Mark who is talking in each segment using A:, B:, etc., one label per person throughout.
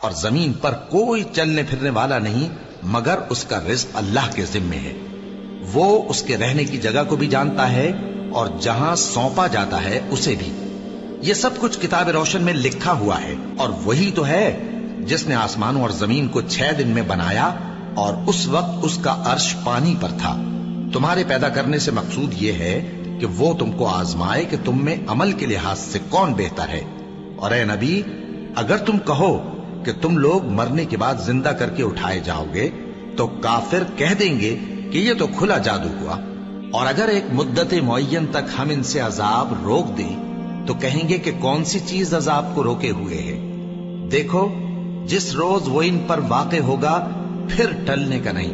A: اور زمین پر کوئی چلنے پھرنے والا نہیں مگر اس کا رزق اللہ کے ذمے ہے۔ وہ اس کے رہنے کی جگہ کو بھی جانتا ہے اور جہاں سونپا جاتا ہے اسے بھی۔ یہ سب کچھ کتاب روشن میں لکھا ہوا ہے، اور وہی تو ہے جس نے آسمانوں اور زمین کو 6 دن میں بنایا، اور اس وقت اس کا عرش پانی پر تھا۔ تمہارے پیدا کرنے سے مقصود یہ ہے کہ وہ تم کو آزمائے کہ تم میں عمل کے لحاظ سے کون بہتر ہے۔ اور اے نبی، اگر تم کہو کہ تم لوگ مرنے کے بعد زندہ کر کے اٹھائے جاؤ گے تو کافر کہہ دیں گے کہ یہ تو کھلا جادو ہوا، اور اگر ایک مدت معین تک ہم ان سے عذاب روک دیں تو کہیں گے کہ کون سی چیز عذاب کو روکے ہوئے ہے۔ دیکھو، جس روز وہ ان پر واقع ہوگا پھر ٹلنے کا نہیں،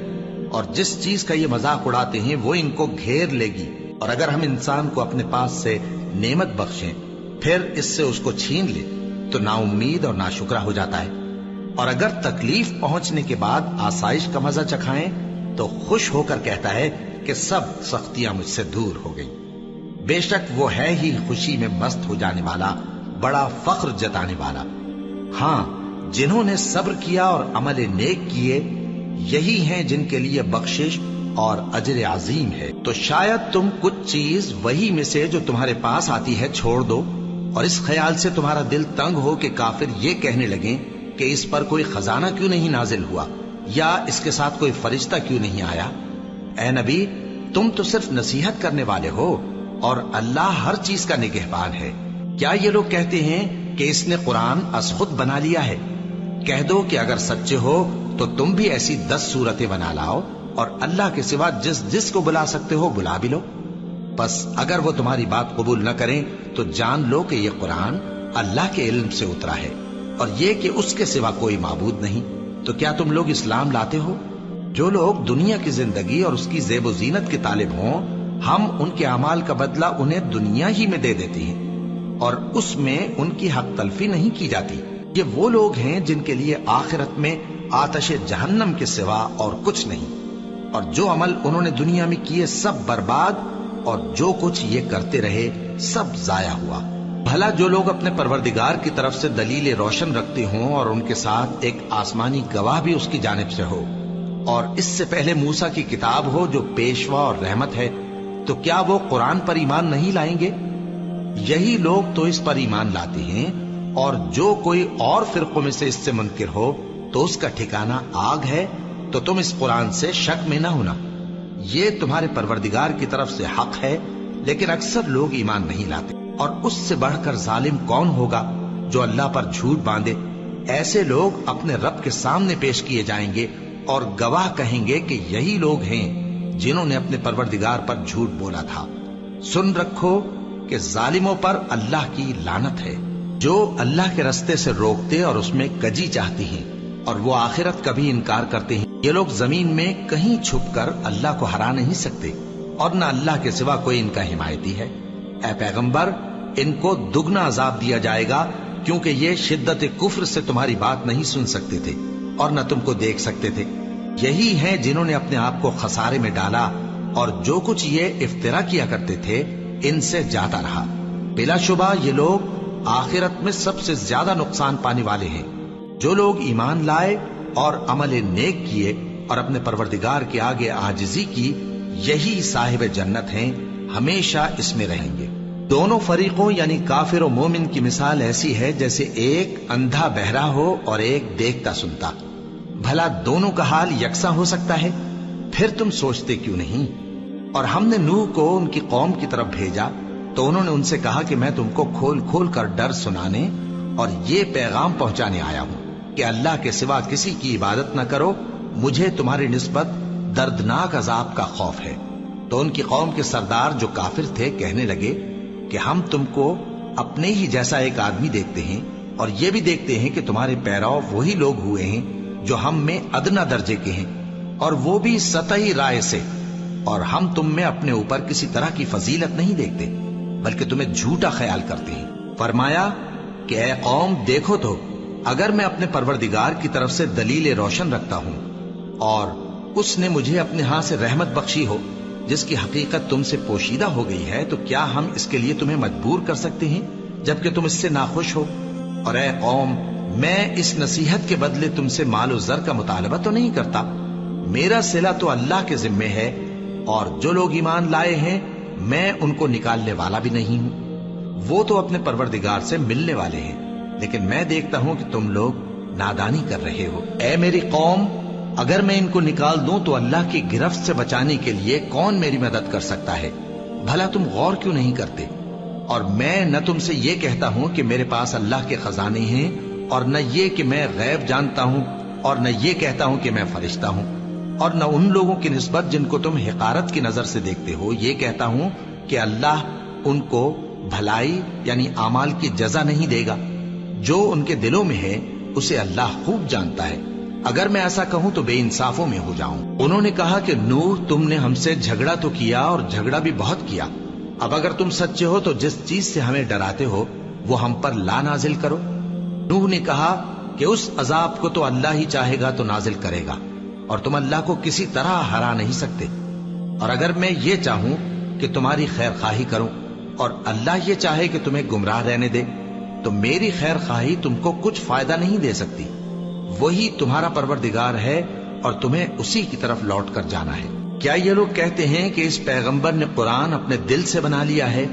A: اور جس چیز کا یہ مذاق اڑاتے ہیں وہ ان کو گھیر لے گی۔ اور اگر ہم انسان کو اپنے پاس سے نعمت بخشیں پھر اس سے اس کو چھین لے تو نا امید اور ناشکرا ہو جاتا ہے، اور اگر تکلیف پہنچنے کے بعد آسائش کا مزہ چکھائیں تو خوش ہو کر کہتا ہے کہ سب سختیاں مجھ سے دور ہو گئی۔ بے شک وہ ہے ہی خوشی میں مست ہو جانے والا، بڑا فخر جتانے والا۔ ہاں، جنہوں نے صبر کیا اور عمل نیک کیے، یہی ہیں جن کے لیے بخشش اور اجر عظیم ہے۔ تو شاید تم کچھ چیز وہی میں سے جو تمہارے پاس آتی ہے چھوڑ دو، اور اس خیال سے تمہارا دل تنگ ہو کہ کافر یہ کہنے لگیں کہ اس پر کوئی خزانہ کیوں نہیں نازل ہوا، یا اس کے ساتھ کوئی فرشتہ کیوں نہیں آیا۔ اے نبی، تم تو صرف نصیحت کرنے والے ہو، اور اللہ ہر چیز کا نگہبان ہے۔ کیا یہ لوگ کہتے ہیں کہ اس نے قرآن از خود بنا لیا ہے؟ کہہ دو کہ اگر سچے ہو تو تم بھی ایسی 10 صورتیں بنا لاؤ، اور اللہ کے سوا جس جس کو بلا سکتے ہو بلا بھی لو۔ بس اگر وہ تمہاری بات قبول نہ کریں تو جان لو کہ یہ قرآن اللہ کے علم سے اترا ہے، اور یہ کہ اس کے سوا کوئی معبود نہیں۔ تو کیا تم لوگ اسلام لاتے ہو؟ جو لوگ دنیا کی زندگی اور اس کی زیب و زینت کے طالب ہوں، ہم ان کے اعمال کا بدلہ انہیں دنیا ہی میں دے دیتے ہیں، اور اس میں ان کی حق تلفی نہیں کی جاتی۔ یہ وہ لوگ ہیں جن کے لیے آخرت میں آتش جہنم کے سوا اور کچھ نہیں، اور جو عمل انہوں نے دنیا میں کیے سب برباد، اور جو کچھ یہ کرتے رہے سب ضائع ہوا۔ بھلا جو لوگ اپنے پروردگار کی طرف سے دلیل روشن رکھتے ہوں اور ان کے ساتھ ایک آسمانی گواہ بھی اس کی جانب سے ہو، اور اس سے پہلے موسیٰ کی کتاب ہو جو پیشوا اور رحمت ہے، تو کیا وہ قرآن پر ایمان نہیں لائیں گے؟ یہی لوگ تو اس پر ایمان لاتے ہیں، اور جو کوئی اور فرقوں میں سے اس سے منکر ہو تو اس کا ٹھکانہ آگ ہے۔ تو تم اس قرآن سے شک میں نہ ہونا، یہ تمہارے پروردگار کی طرف سے حق ہے، لیکن اکثر لوگ ایمان نہیں لاتے۔ اور اس سے بڑھ کر ظالم کون ہوگا جو اللہ پر جھوٹ باندھے؟ ایسے لوگ اپنے رب کے سامنے پیش کیے جائیں گے اور گواہ کہیں گے کہ یہی لوگ ہیں جنہوں نے اپنے پروردگار پر جھوٹ بولا تھا۔ سن رکھو کہ ظالموں پر اللہ کی لعنت ہے، جو اللہ کے رستے سے روکتے اور اس میں کجی چاہتی ہیں، اور وہ آخرت کا بھی انکار کرتے ہیں۔ یہ لوگ زمین میں کہیں چھپ کر اللہ کو ہرا نہیں سکتے، اور نہ اللہ کے سوا کوئی ان کا حمایتی ہے۔ اے پیغمبر، ان کو دگنا عذاب دیا جائے گا، کیونکہ یہ شدت کفر سے تمہاری بات نہیں سن سکتے تھے اور نہ تم کو دیکھ سکتے تھے۔ یہی ہیں جنہوں نے اپنے آپ کو خسارے میں ڈالا، اور جو کچھ یہ افترا کیا کرتے تھے ان سے جاتا رہا۔ بلا شبہ یہ لوگ آخرت میں سب سے زیادہ نقصان پانے والے ہیں۔ جو لوگ ایمان لائے اور عمل نیک کیے اور اپنے پروردگار کے آگے عاجزی کی، یہی صاحب جنت ہیں، ہمیشہ اس میں رہیں گے۔ دونوں فریقوں یعنی کافر و مومن کی مثال ایسی ہے جیسے ایک اندھا بہرا ہو اور ایک دیکھتا سنتا۔ بھلا دونوں کا حال یکساں ہو سکتا ہے؟ پھر تم سوچتے کیوں نہیں؟ اور ہم نے نوح کو ان کی قوم کی طرف بھیجا تو انہوں نے ان سے کہا کہ میں تم کو کھول کھول کر ڈر سنانے اور یہ پیغام پہنچانے آیا ہوں کہ اللہ کے سوا کسی کی عبادت نہ کرو، مجھے تمہاری نسبت دردناک عذاب کا خوف ہے۔ تو ان کی قوم کے سردار جو کافر تھے کہنے لگے کہ ہم تم کو اپنے ہی جیسا ایک آدمی دیکھتے ہیں، اور یہ بھی دیکھتے ہیں کہ تمہارے پیرو وہی لوگ ہوئے ہیں جو ہم میں ادنا درجے کے ہیں، اور وہ بھی سطحی رائے سے، اور ہم تم میں اپنے اوپر کسی طرح کی فضیلت نہیں دیکھتے بلکہ تمہیں جھوٹا خیال کرتے ہیں۔ فرمایا کہ اے قوم، دیکھو تو اگر میں اپنے پروردگار کی طرف سے دلیل روشن رکھتا ہوں اور اس نے مجھے اپنے ہاں سے رحمت بخشی ہو جس کی حقیقت تم سے پوشیدہ ہو گئی ہے، تو کیا ہم اس کے لیے تمہیں مجبور کر سکتے ہیں جبکہ تم اس سے ناخوش ہو؟ اور اے قوم، میں اس نصیحت کے بدلے تم سے مال و زر کا مطالبہ تو نہیں کرتا. میرا صلہ تو اللہ کے ذمے ہے، اور جو لوگ ایمان لائے ہیں میں ان کو نکالنے والا بھی نہیں ہوں. وہ تو اپنے پروردگار سے ملنے والے ہیں، لیکن میں دیکھتا ہوں کہ تم لوگ نادانی کر رہے ہو. اے میری قوم، اگر میں ان کو نکال دوں تو اللہ کی گرفت سے بچانے کے لیے کون میری مدد کر سکتا ہے؟ بھلا تم غور کیوں نہیں کرتے؟ اور میں نہ تم سے یہ کہتا ہوں کہ میرے پاس اللہ کے خزانے ہیں، اور نہ یہ کہ میں غیب جانتا ہوں، اور نہ یہ کہتا ہوں کہ میں فرشتہ ہوں، اور نہ ان لوگوں کی نسبت جن کو تم حقارت کی نظر سے دیکھتے ہو یہ کہتا ہوں کہ اللہ ان کو بھلائی یعنی اعمال کی جزا نہیں دے گا. جو ان کے دلوں میں ہے اسے اللہ خوب جانتا ہے. اگر میں ایسا کہوں تو بے انصافوں میں ہو جاؤں. انہوں نے کہا کہ نوح، تم نے ہم سے جھگڑا تو کیا اور جھگڑا بھی بہت کیا. اب اگر تم سچے ہو تو جس چیز سے ہمیں ڈراتے ہو وہ ہم پر لا نازل کرو. نوح نے کہا کہ اس عذاب کو تو اللہ ہی چاہے گا تو نازل کرے گا، اور تم اللہ کو کسی طرح ہرا نہیں سکتے. اور اگر میں یہ چاہوں کہ تمہاری خیر خواہی کروں اور اللہ یہ چاہے کہ تمہیں گمراہ رہنے دے تو میری خیر خواہی تم کو کچھ فائدہ نہیں دے سکتی. وہی تمہارا پروردگار ہے اور تمہیں اسی کی طرف لوٹ کر جانا ہے. کیا یہ لوگ کہتے ہیں کہ اس پیغمبر نے قرآن اپنے دل سے بنا لیا ہے؟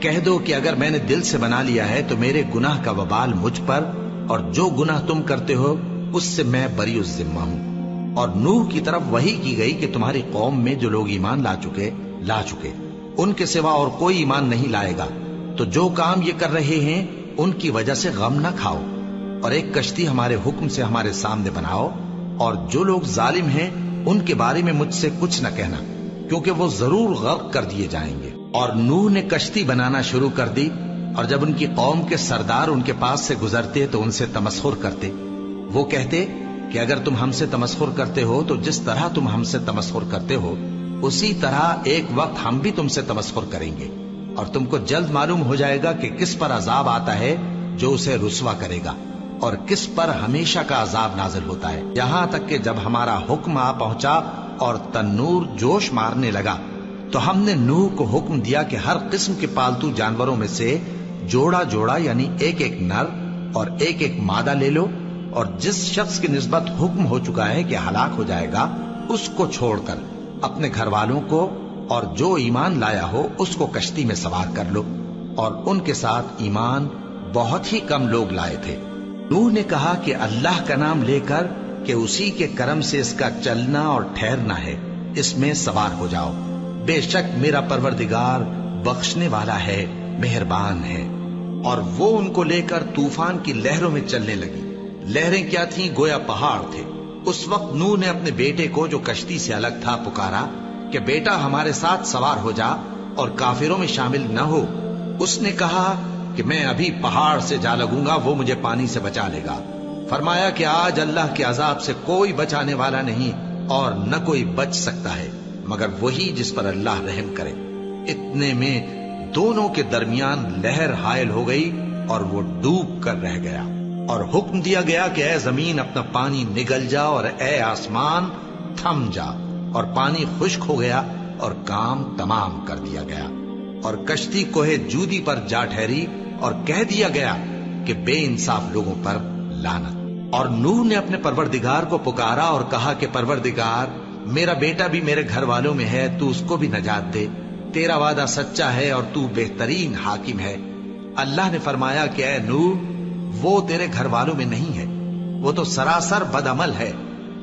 A: کہہ دو کہ اگر میں نے دل سے بنا لیا ہے تو میرے گناہ کا وبال مجھ پر، اور جو گناہ تم کرتے ہو اس سے میں بری الذمہ ہوں. اور نوح کی طرف وحی کی گئی کہ تمہاری قوم میں جو لوگ ایمان لا چکے ان کے سوا اور کوئی ایمان نہیں لائے گا. تو جو کام یہ کر رہے ہیں ان کی وجہ سے غم نہ کھاؤ، اور ایک کشتی ہمارے حکم سے ہمارے سامنے بناؤ، اور جو لوگ ظالم ہیں ان کے بارے میں مجھ سے کچھ نہ کہنا، کیونکہ وہ ضرور غرق کر دیے جائیں گے. اور نوح نے کشتی بنانا شروع کر دی، اور جب ان کی قوم کے سردار ان کے پاس سے گزرتے تو ان سے تمسخر کرتے. وہ کہتے کہ اگر تم ہم سے تمسخر کرتے ہو تو جس طرح تم ہم سے تمسخر کرتے ہو اسی طرح ایک وقت ہم بھی تم سے تمسخر کریں گے، اور تم کو جلد معلوم ہو جائے گا کہ کس پر عذاب آتا ہے جو اسے رسوا کرے گا، اور کس پر ہمیشہ کا عذاب نازل ہوتا ہے. یہاں تک کہ جب ہمارا حکم آ پہنچا اور تنور جوش مارنے لگا تو ہم نے نوح کو حکم دیا کہ ہر قسم کے پالتو جانوروں میں سے جوڑا جوڑا یعنی ایک ایک نر اور ایک ایک مادہ لے لو، اور جس شخص کی نسبت حکم ہو چکا ہے کہ ہلاک ہو جائے گا اس کو چھوڑ کر اپنے گھر والوں کو اور جو ایمان لایا ہو اس کو کشتی میں سوار کر لو. اور ان کے ساتھ ایمان بہت ہی کم لوگ لائے تھے. نوح نے کہا کہ اللہ کا نام لے کر کہ اسی کے کرم سے اس کا چلنا اور ٹھہرنا ہے اس میں سوار ہو جاؤ. بے شک میرا پروردگار بخشنے والا ہے، مہربان ہے. اور وہ ان کو لے کر طوفان کی لہروں میں چلنے لگی. لہریں کیا تھیں؟ گویا پہاڑ تھے. اس وقت نوح نے اپنے بیٹے کو جو کشتی سے الگ تھا پکارا کہ بیٹا ہمارے ساتھ سوار ہو جا اور کافروں میں شامل نہ ہو. اس نے کہا کہ میں ابھی پہاڑ سے جا لگوں گا، وہ مجھے پانی سے بچا لے گا. فرمایا کہ آج اللہ کے عذاب سے کوئی بچانے والا نہیں اور نہ کوئی بچ سکتا ہے مگر وہی جس پر اللہ رحم کرے. اتنے میں دونوں کے درمیان لہر حائل ہو گئی اور وہ ڈوب کر رہ گیا. اور حکم دیا گیا کہ اے زمین اپنا پانی نگل جا، اور اے آسمان تھم جا. اور پانی خشک ہو گیا اور کام تمام کر دیا گیا. اور کشتی کوہ جودی پر جا ٹھہری اور کہہ دیا گیا کہ بے انصاف لوگوں پر لعنت. اور نوح نے اپنے پروردگار کو پکارا اور کہا کہ پروردگار، میرا بیٹا بھی میرے گھر والوں میں ہے، تو اس کو بھی نجات دے. تیرا وعدہ سچا ہے اور تو بہترین حاکم ہے. اللہ نے فرمایا کہ اے نوح، وہ تیرے گھر والوں میں نہیں ہے، وہ تو سراسر بد عمل ہے.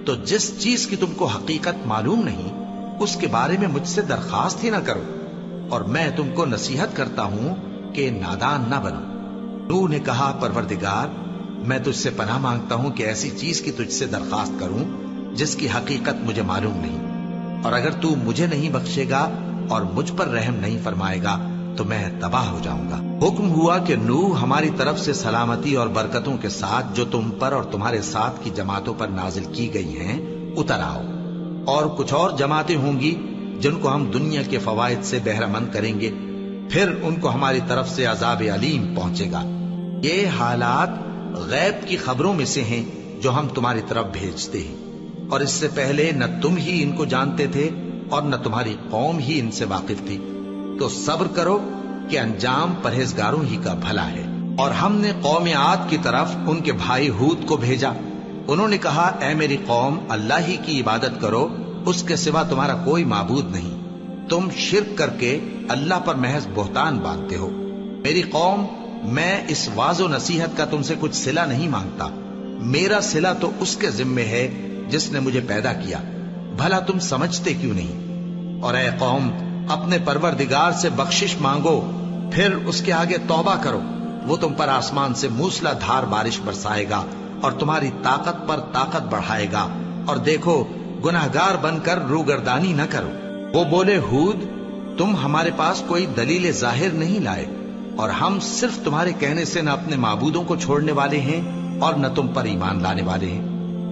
A: تو جس چیز کی تم کو حقیقت معلوم نہیں اس کے بارے میں مجھ سے درخواست ہی نہ کرو، اور میں تم کو نصیحت کرتا ہوں کہ نادان نہ بنو. نوح نے کہا پروردگار، میں تجھ سے پناہ مانگتا ہوں کہ ایسی چیز کی تجھ سے درخواست کروں جس کی حقیقت مجھے معلوم نہیں، اور اگر تو مجھے نہیں بخشے گا اور مجھ پر رحم نہیں فرمائے گا تو میں تباہ ہو جاؤں گا. حکم ہوا کہ نوح ہماری طرف سے سلامتی اور برکتوں کے ساتھ جو تم پر اور تمہارے ساتھ کی جماعتوں پر نازل کی گئی ہیں اتر آؤ. اور کچھ اور جماعتیں ہوں گی جن کو ہم دنیا کے فوائد سے بہرہ مند کریں گے، پھر ان کو ہماری طرف سے عذاب علیم پہنچے گا. یہ حالات غیب کی خبروں میں سے ہیں جو ہم تمہاری طرف بھیجتے ہیں، اور اس سے پہلے نہ تم ہی ان کو جانتے تھے اور نہ تمہاری قوم ہی ان سے واقف تھی. تو صبر کرو کہ انجام پرہیزگاروں ہی کا بھلا ہے. اور ہم نے قوم عاد کی طرف ان کے بھائی ہود کو بھیجا. انہوں نے کہا اے میری قوم اللہ ہی کی عبادت کرو، اس کے سوا تمہارا کوئی معبود نہیں. تم شرک کر کے اللہ پر محض بہتان باندھتے ہو. میری قوم میں اس واضح و نصیحت کا تم سے کچھ صلہ نہیں مانگتا. میرا صلہ تو اس کے ذمے ہے جس نے مجھے پیدا کیا. بھلا تم سمجھتے کیوں نہیں؟ اور اے قوم اپنے پروردگار سے بخشش مانگو، پھر اس کے آگے توبہ کرو. وہ تم پر آسمان سے موسلا دھار بارش برسائے گا اور تمہاری طاقت پر طاقت بڑھائے گا. اور دیکھو گناہگار بن کر روگردانی نہ کرو. وہ بولے ہود تم ہمارے پاس کوئی دلیل ظاہر نہیں لائے، اور ہم صرف تمہارے کہنے سے نہ اپنے معبودوں کو چھوڑنے والے ہیں اور نہ تم پر ایمان لانے والے ہیں.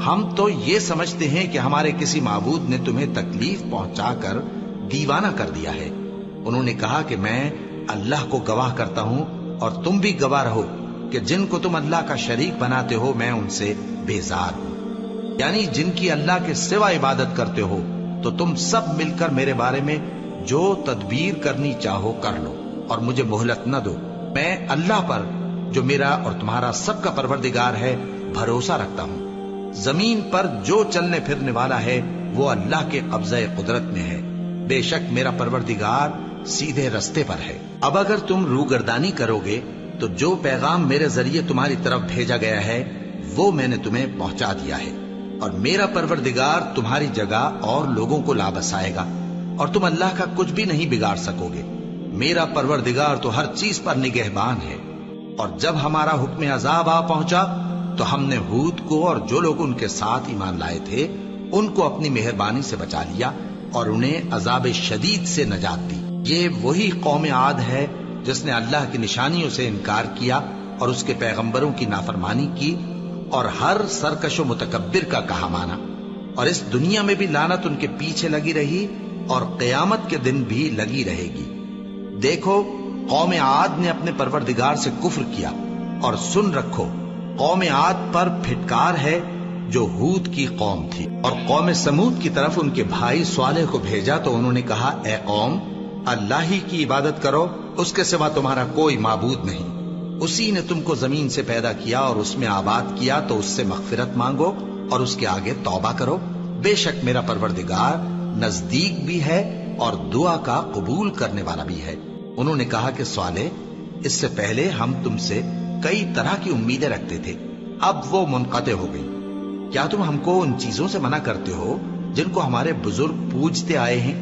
A: ہم تو یہ سمجھتے ہیں کہ ہمارے کسی معبود نے تمہیں تکلیف پہنچا کر دیوانہ کر دیا ہے. انہوں نے کہا کہ میں اللہ کو گواہ کرتا ہوں اور تم بھی گواہ رہو کہ جن کو تم اللہ کا شریک بناتے ہو میں ان سے بیزار ہوں. یعنی جن کی اللہ کے سوا عبادت کرتے ہو تو تم سب مل کر میرے بارے میں جو تدبیر کرنی چاہو کر لو اور مجھے مہلت نہ دو. میں اللہ پر جو میرا اور تمہارا سب کا پروردگار ہے بھروسہ رکھتا ہوں. زمین پر جو چلنے پھرنے والا ہے وہ اللہ کے قبضہ قدرت میں ہے. بے شک میرا پروردگار سیدھے رستے پر ہے. اب اگر تم روگردانی کرو گے تو جو پیغام میرے ذریعے تمہاری طرف بھیجا گیا ہے وہ میں نے تمہیں پہنچا دیا ہے، اور میرا پروردگار تمہاری جگہ اور لوگوں کو لا بسائے گا، اور تم اللہ کا کچھ بھی نہیں بگاڑ سکو گے. میرا پروردگار تو ہر چیز پر نگہبان ہے. اور جب ہمارا حکم عذاب آ پہنچا تو ہم نے ہود کو اور جو لوگ ان کے ساتھ ایمان لائے تھے ان کو اپنی مہربانی سے بچا لیا اور انہیں عذاب شدید سے نجات دی. یہ وہی قوم عاد ہے جس نے اللہ کی نشانیوں سے انکار کیا اور اس کے پیغمبروں کی نافرمانی کی اور ہر سرکش و متکبر کا کہا مانا. اور اس دنیا میں بھی لعنت ان کے پیچھے لگی رہی اور قیامت کے دن بھی لگی رہے گی. دیکھو قوم عاد نے اپنے پروردگار سے کفر کیا، اور سن رکھو قوم عاد پر پھٹکار ہے جو ہود کی قوم تھی. اور قوم سمود کی طرف ان کے بھائی صالح کو بھیجا تو انہوں نے کہا اے قوم اللہ ہی کی عبادت کرو، اس کے سوا تمہارا کوئی معبود نہیں. اسی نے تم کو زمین سے پیدا کیا اور اس میں آباد کیا، تو اس سے مغفرت مانگو اور اس کے آگے توبہ کرو. بے شک میرا پروردگار نزدیک بھی ہے اور دعا کا قبول کرنے والا بھی ہے. انہوں نے کہا کہ صالح اس سے پہلے ہم تم سے کئی طرح کی امیدیں رکھتے تھے، اب وہ منقطع ہو گئی. کیا تم ہم کو ان چیزوں سے منع کرتے ہو جن کو ہمارے بزرگ پوجتے آئے ہیں؟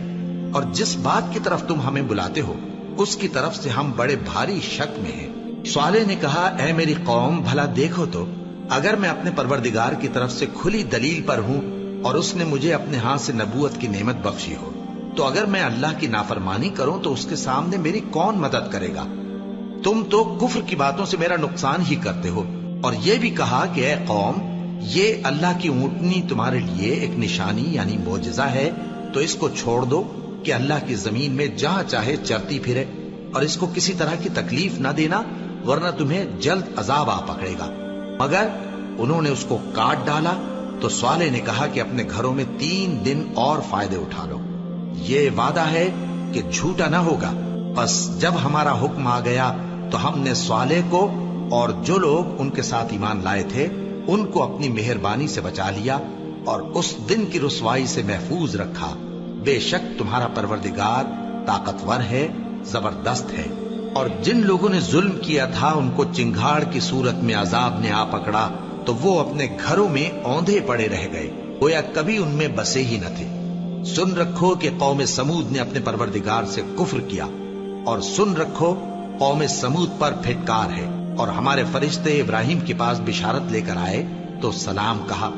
A: اور جس بات کی طرف تم ہمیں بلاتے ہو اس کی طرف سے ہم بڑے بھاری شک میں ہیں. صالح نے کہا اے میری قوم بھلا دیکھو تو اگر میں اپنے پروردگار کی طرف سے کھلی دلیل پر ہوں اور اس نے مجھے اپنے ہاتھ سے نبوت کی نعمت بخشی ہو، تو اگر میں اللہ کی نافرمانی کروں تو اس کے سامنے میری کون مدد کرے گا؟ تم تو کفر کی باتوں سے میرا نقصان ہی کرتے ہو. اور یہ بھی کہا کہ اے قوم یہ اللہ کی اونٹنی تمہارے لیے ایک نشانی یعنی معجزہ ہے، تو اس کو چھوڑ دو کہ اللہ کی زمین میں جہاں چاہے چرتی پھرے، اور اس کو کسی طرح کی تکلیف نہ دینا ورنہ تمہیں جلد عذاب آ پکڑے گا. مگر انہوں نے اس کو کاٹ ڈالا. تو صالح نے کہا کہ اپنے گھروں میں 3 دن اور فائدے اٹھا لو، یہ وعدہ ہے کہ جھوٹا نہ ہوگا. پس جب ہمارا حکم آ گیا تو ہم نے صالح کو اور جو لوگ ان کے ساتھ ایمان لائے تھے ان کو اپنی مہربانی سے بچا لیا اور اس دن کی رسوائی سے محفوظ رکھا. بے شک تمہارا پروردگار طاقتور ہے، زبردست ہے. اور جن لوگوں نے ظلم کیا تھا ان کو چنگھاڑ کی صورت میں عذاب نے آ پکڑا تو وہ اپنے گھروں میں اوندھے پڑے رہ گئے، گویا کبھی ان میں بسے ہی نہ تھے. سن رکھو کہ قوم سمود نے اپنے پروردگار سے کفر کیا، اور سن رکھو قوم سمود پر پھٹکار ہے. اور ہمارے فرشتے ابراہیم کے پاس بشارت لے کر آئے تو سلام کہا،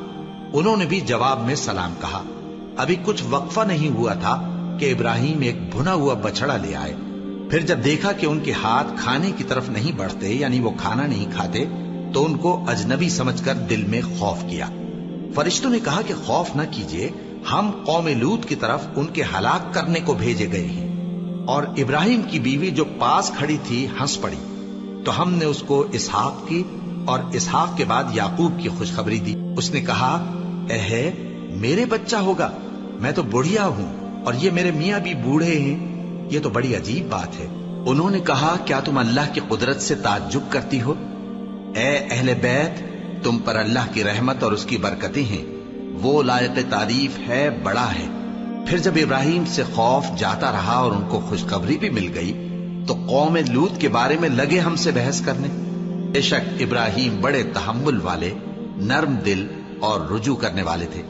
A: انہوں نے بھی جواب میں سلام کہا. ابھی کچھ وقفہ نہیں ہوا تھا کہ ابراہیم ایک بھنا ہوا بچڑا لے آئے. پھر جب دیکھا کہ ان کے ہاتھ کھانے کی طرف نہیں بڑھتے یعنی وہ کھانا نہیں کھاتے تو ان کو اجنبی سمجھ کر دل میں خوف کیا. فرشتوں نے کہا کہ خوف نہ کیجیے، ہم قوم لوط کی طرف ان کے ہلاک کرنے کو بھیجے گئے ہیں. اور ابراہیم کی بیوی جو پاس کھڑی تھی ہنس پڑی، تو ہم نے اس کو اسحاق کی اور اسحاق کے بعد یعقوب کی خوشخبری دی. اس نے کہا اے میرے بچہ ہوگا، میں تو بڑھیا ہوں اور یہ میرے میاں بھی بوڑھے ہیں، یہ تو بڑی عجیب بات ہے. انہوں نے کہا کیا تم اللہ کی قدرت سے تعجب کرتی ہو؟ اے اہل بیت، تم پر اللہ کی رحمت اور اس کی برکتیں ہیں، وہ لائق تعریف ہے، بڑا ہے۔ پھر جب ابراہیم سے خوف جاتا رہا اور ان کو خوشخبری بھی مل گئی تو قوم لوط کے بارے میں لگے ہم سے بحث کرنے۔ بے شک ابراہیم بڑے تحمل والے، نرم دل اور رجوع کرنے والے تھے۔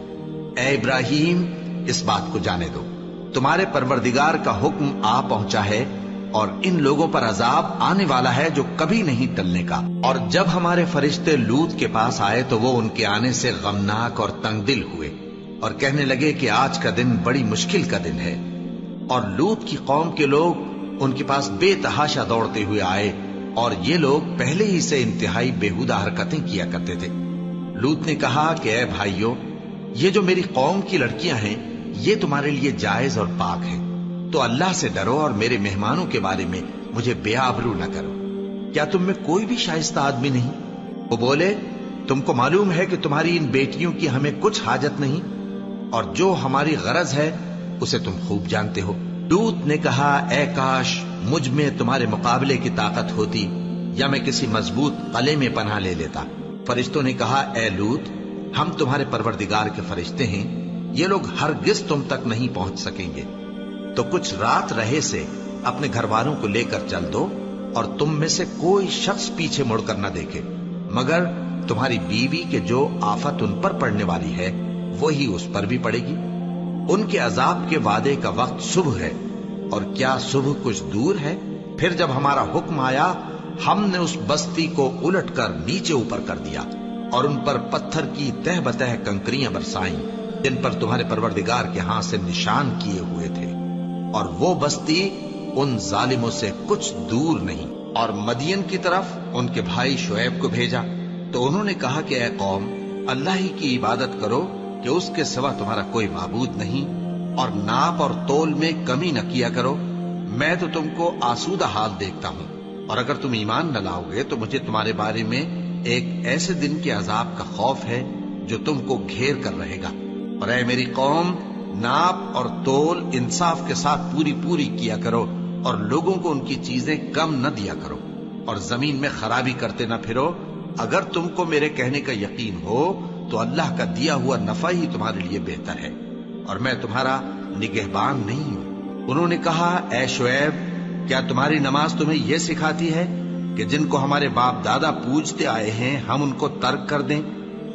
A: اے ابراہیم، اس بات کو جانے دو، تمہارے پروردگار کا حکم آ پہنچا ہے اور ان لوگوں پر عذاب آنے والا ہے جو کبھی نہیں ٹلنے کا۔ اور جب ہمارے فرشتے لوط کے پاس آئے تو وہ ان کے آنے سے غمناک اور تنگ دل ہوئے اور کہنے لگے کہ آج کا دن بڑی مشکل کا دن ہے۔ اور لوط کی قوم کے لوگ ان کے پاس بے تحاشا دوڑتے ہوئے آئے اور یہ لوگ پہلے ہی سے انتہائی بےہودہ حرکتیں کیا کرتے تھے۔ لوط نے کہا کہ اے بھائیو، یہ جو میری قوم کی لڑکیاں ہیں یہ تمہارے لیے جائز اور پاک ہیں، تو اللہ سے ڈرو اور میرے مہمانوں کے بارے میں مجھے بے آبرو نہ کرو۔ کیا تم میں کوئی بھی شائستہ آدمی نہیں؟ وہ بولے تم کو معلوم ہے کہ تمہاری ان بیٹیوں کی ہمیں کچھ حاجت نہیں، اور جو ہماری غرض ہے اسے تم خوب جانتے ہو۔ لوط نے کہا اے کاش مجھ میں تمہارے مقابلے کی طاقت ہوتی، یا میں کسی مضبوط قلعے میں پناہ لے لیتا۔ فرشتوں نے کہا اے لوط، ہم تمہارے پروردگار کے فرشتے ہیں، یہ لوگ ہرگز تم تک نہیں پہنچ سکیں گے، تو کچھ رات رہے سے اپنے گھر والوں کو لے کر چل دو، اور تم میں سے کوئی شخص پیچھے مڑ کر نہ دیکھے، مگر تمہاری بیوی کے جو آفت ان پر پڑنے والی ہے وہی اس پر بھی پڑے گی۔ ان کے عذاب کے وعدے کا وقت صبح ہے، اور کیا صبح کچھ دور ہے؟ پھر جب ہمارا حکم آیا ہم نے اس بستی کو الٹ کر نیچے اوپر کر دیا اور ان پر پتھر کی تہ بتہ کنکریاں برسائیں جن پر تمہارے پروردگار کے ہاں سے نشان کیے ہوئے تھے، اور وہ بستی ان ظالموں سے کچھ دور نہیں۔ اور مدین کی طرف ان کے بھائی شعیب کو بھیجا تو انہوں نے کہا کہ اے قوم، اللہ ہی کی عبادت کرو کہ اس کے سوا تمہارا کوئی معبود نہیں، اور ناپ اور تول میں کمی نہ کیا کرو، میں تو تم کو آسودہ حال دیکھتا ہوں، اور اگر تم ایمان نہ لاؤ گے تو مجھے تمہارے بارے میں ایک ایسے دن کے عذاب کا خوف ہے جو تم کو گھیر کر رہے گا۔ اور اے میری قوم، ناپ اور تول انصاف کے ساتھ پوری کیا کرو، اور لوگوں کو ان کی چیزیں کم نہ دیا کرو، اور زمین میں خرابی کرتے نہ پھرو۔ اگر تم کو میرے کہنے کا یقین ہو تو اللہ کا دیا ہوا نفع ہی تمہارے لیے بہتر ہے، اور میں تمہارا نگہبان نہیں ہوں۔ انہوں نے کہا اے شعیب، کیا تمہاری نماز تمہیں یہ سکھاتی ہے کہ جن کو ہمارے باپ دادا پوجتے آئے ہیں ہم ان کو ترک کر دیں،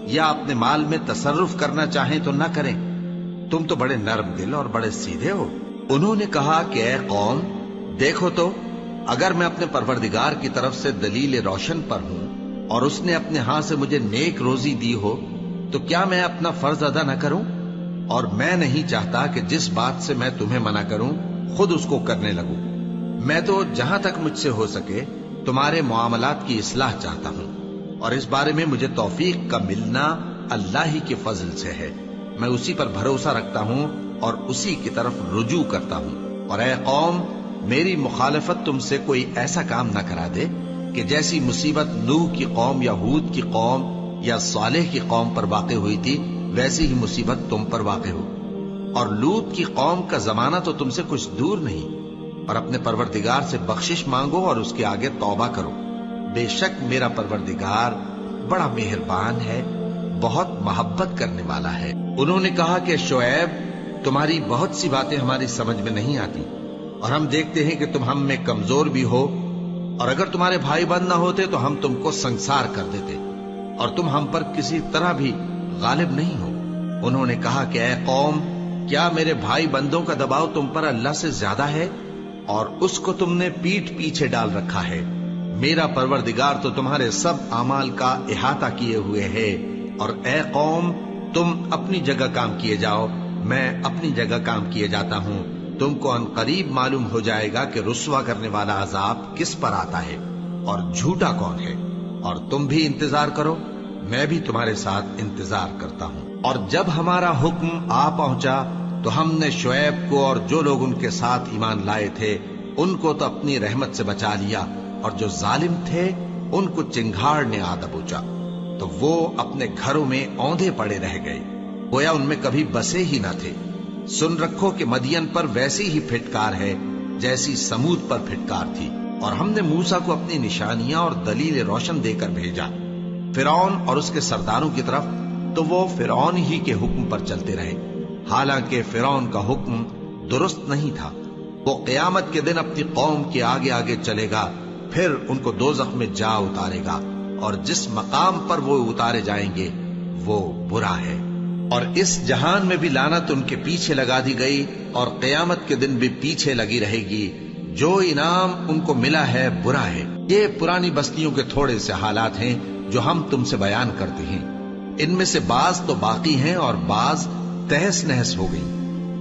A: یا اپنے مال میں تصرف کرنا چاہیں تو نہ کریں؟ تم تو بڑے نرم دل اور بڑے سیدھے ہو۔ انہوں نے کہا کہ اے قوم، دیکھو تو اگر میں اپنے پروردگار کی طرف سے دلیل روشن پر ہوں اور اس نے اپنے ہاں سے مجھے نیک روزی دی ہو تو کیا میں اپنا فرض ادا نہ کروں؟ اور میں نہیں چاہتا کہ جس بات سے میں تمہیں منع کروں خود اس کو کرنے لگوں۔ میں تو جہاں تک مجھ سے ہو سکے تمہارے معاملات کی اصلاح چاہتا ہوں، اور اس بارے میں مجھے توفیق کا ملنا اللہ ہی کے فضل سے ہے۔ میں اسی پر بھروسہ رکھتا ہوں اور اسی کی طرف رجوع کرتا ہوں۔ اور اے قوم، میری مخالفت تم سے کوئی ایسا کام نہ کرا دے کہ جیسی مصیبت نوح کی قوم یا ہود کی قوم یا صالح کی قوم پر واقع ہوئی تھی ویسی ہی مصیبت تم پر واقع ہو۔ اور لوط کی قوم کا زمانہ تو تم سے کچھ دور نہیں، اور اپنے پروردگار سے بخشش مانگو اور اس کے آگے توبہ کرو، بے شک میرا پروردگار بڑا مہربان ہے، بہت محبت کرنے والا ہے۔ انہوں نے کہا کہ شعیب، تمہاری بہت سی باتیں ہماری سمجھ میں نہیں آتی، اور ہم دیکھتے ہیں کہ تم ہم میں کمزور بھی ہو، اور اگر تمہارے بھائی بند نہ ہوتے تو ہم تم کو سنسار کر دیتے، اور تم ہم پر کسی طرح بھی غالب نہیں ہو۔ انہوں نے کہا کہ اے قوم، کیا میرے بھائی بندوں کا دباؤ تم پر اللہ سے زیادہ ہے، اور اس کو تم نے پیٹھ پیچھے ڈال رکھا ہے؟ میرا پروردگار تو تمہارے سب اعمال کا احاطہ کیے ہوئے ہے۔ اور اے قوم، تم اپنی جگہ کام کیے جاؤ، میں اپنی جگہ کام کیے جاتا ہوں۔ تم کو ان قریب معلوم ہو جائے گا کہ رسوا کرنے والا عذاب کس پر آتا ہے اور جھوٹا کون ہے، اور تم بھی انتظار کرو، میں بھی تمہارے ساتھ انتظار کرتا ہوں۔ اور جب ہمارا حکم آ پہنچا تو ہم نے شعیب کو اور جو لوگ ان کے ساتھ ایمان لائے تھے ان کو تو اپنی رحمت سے بچا لیا، اور جو ظالم تھے ان کو چنگھاڑ نے آ دبوچا، تو وہ اپنے گھروں میں اوندھے پڑے رہ گئے، گویا ان میں کبھی بسے ہی نہ تھے۔ سن رکھو کہ مدین پر ویسی ہی پھٹکار ہے جیسی سمود پر پھٹکار تھی۔ اور ہم نے موسیٰ کو اپنی نشانیاں اور دلیل روشن دے کر بھیجا فرعون اور اس کے سرداروں کی طرف، تو وہ فرعون ہی کے حکم پر چلتے رہے، حالانکہ فرعون کا حکم درست نہیں تھا۔ وہ قیامت کے دن اپنی قوم کے آگے آگے چلے گا، پھر ان کو دوزخ میں جا اتارے گا، اور جس مقام پر وہ اتارے جائیں گے وہ برا ہے۔ اور اس جہان میں بھی لعنت ان کے پیچھے لگا دی گئی، اور قیامت کے دن بھی پیچھے لگی رہے گی۔ جو انعام ان کو ملا ہے برا ہے۔ یہ پرانی بستیوں کے تھوڑے سے حالات ہیں جو ہم تم سے بیان کرتے ہیں، ان میں سے بعض تو باقی ہیں اور بعض تہس نہس ہو گئی۔